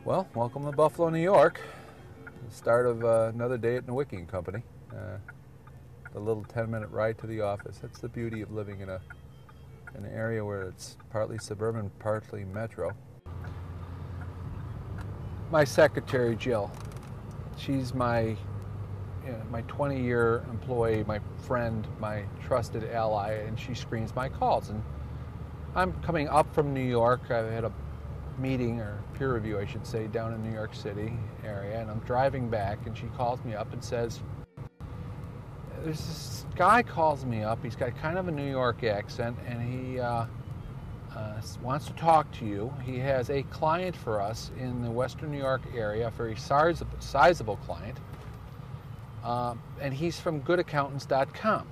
Well, welcome to Buffalo, New York. The start of another day at Nowicki and Company. The little 10-minute ride to the office. That's the beauty of living in an area where it's partly suburban, partly metro. My secretary, Jill, she's my 20-year employee, my friend, my trusted ally, and she screens my calls. And I'm coming up from New York. I had a meeting, or peer review I should say, down in New York City area, and I'm driving back, and she calls me up and says, there's this guy calls me up, he's got kind of a New York accent, and he wants to talk to you. He has a client for us in the Western New York area, a very sizable client, and he's from goodaccountants.com.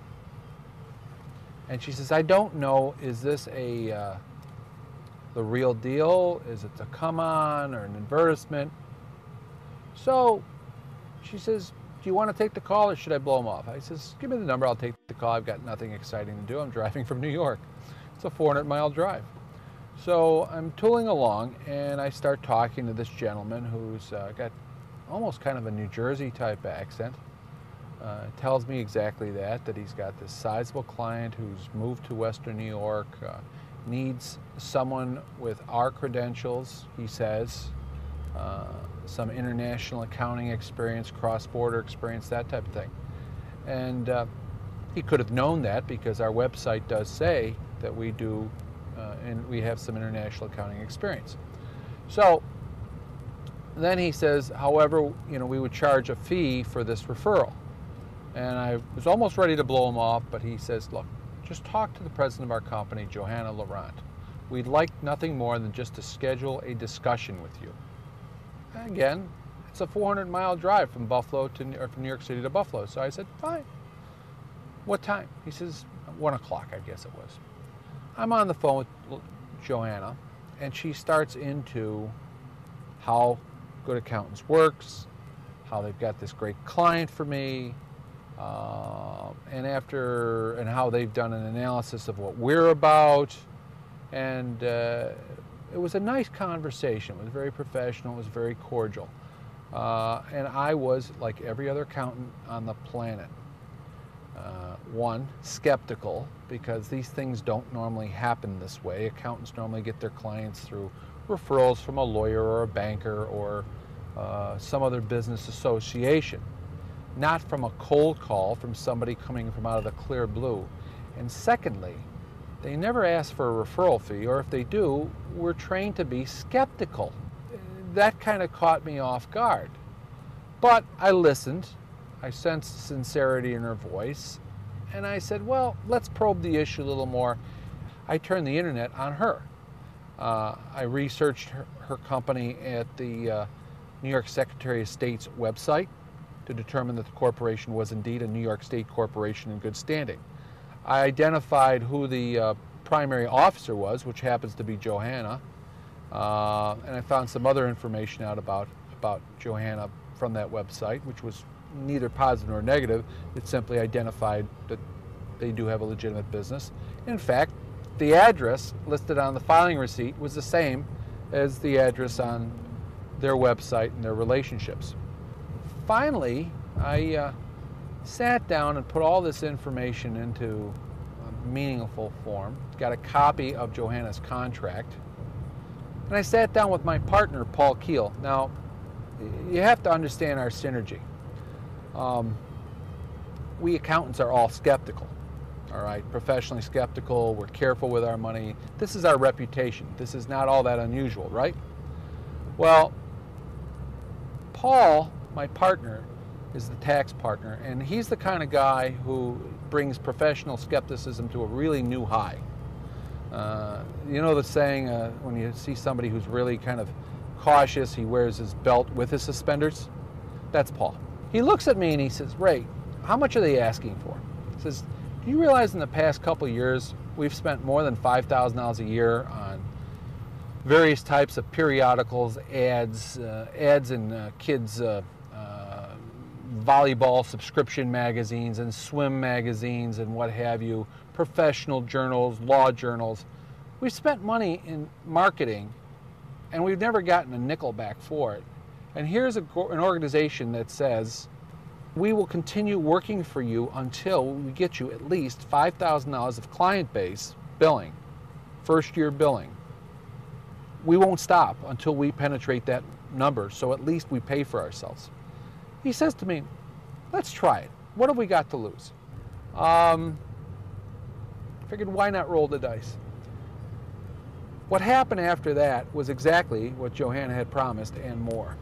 And she says, I don't know, is this the real deal? Is it a come on or an advertisement? So she says, do you want to take the call or should I blow him off? I says, give me the number, I'll take the call. I've got nothing exciting to do. I'm driving from New York. It's a 400-mile drive. So I'm tooling along, and I start talking to this gentleman who's got almost kind of a New Jersey type accent. Tells me exactly that he's got this sizable client who's moved to Western New York, needs someone with our credentials, he says, some international accounting experience, cross-border experience, that type of thing. And he could have known that because our website does say that we do, and we have some international accounting experience. So then he says, however, we would charge a fee for this referral. And I was almost ready to blow him off, but he says, look, just talk to the president of our company, Johanna Laurent. We'd like nothing more than just to schedule a discussion with you. And again, it's a 400-mile drive from New York City to Buffalo. So I said, fine. What time? He says, 1 o'clock, I guess it was. I'm on the phone with Johanna, and she starts into how Good Accountants works, how they've got this great client for me, and how they've done an analysis of what we're about. And it was a nice conversation. It was very professional. It was very cordial. And I was, like every other accountant on the planet, one, skeptical, because these things don't normally happen this way. Accountants normally get their clients through referrals from a lawyer or a banker or some other business association, not from a cold call from somebody coming from out of the clear blue. And secondly, they never ask for a referral fee, or if they do, we're trained to be skeptical. That kind of caught me off guard. But I listened. I sensed sincerity in her voice. And I said, well, let's probe the issue a little more. I turned the internet on her. I researched her company at the New York Secretary of State's website to determine that the corporation was indeed a New York State corporation in good standing. I identified who the primary officer was, which happens to be Johanna, and I found some other information out about Johanna from that website, which was neither positive nor negative. It simply identified that they do have a legitimate business. In fact, the address listed on the filing receipt was the same as the address on their website and their relationships. Finally, I sat down and put all this information into a meaningful form, got a copy of Johanna's contract, and I sat down with my partner, Paul Keel. Now, you have to understand our synergy. We accountants are all skeptical, all right? Professionally skeptical, we're careful with our money. This is our reputation. This is not all that unusual, right? Well, Paul, my partner, is the tax partner, and he's the kind of guy who brings professional skepticism to a really new high. You know the saying, when you see somebody who's really kind of cautious, he wears his belt with his suspenders? That's Paul. He looks at me and he says, Ray, how much are they asking for? He says, do you realize in the past couple of years we've spent more than $5,000 a year on various types of periodicals, ads in kids' volleyball subscription magazines and swim magazines and what have you, professional journals, law journals. We've spent money in marketing and we've never gotten a nickel back for it. And here's an organization that says, we will continue working for you until we get you at least $5,000 of client base billing, first year billing. We won't stop until we penetrate that number, so at least we pay for ourselves. He says to me, let's try it. What have we got to lose? Figured, why not roll the dice? What happened after that was exactly what Johanna had promised and more.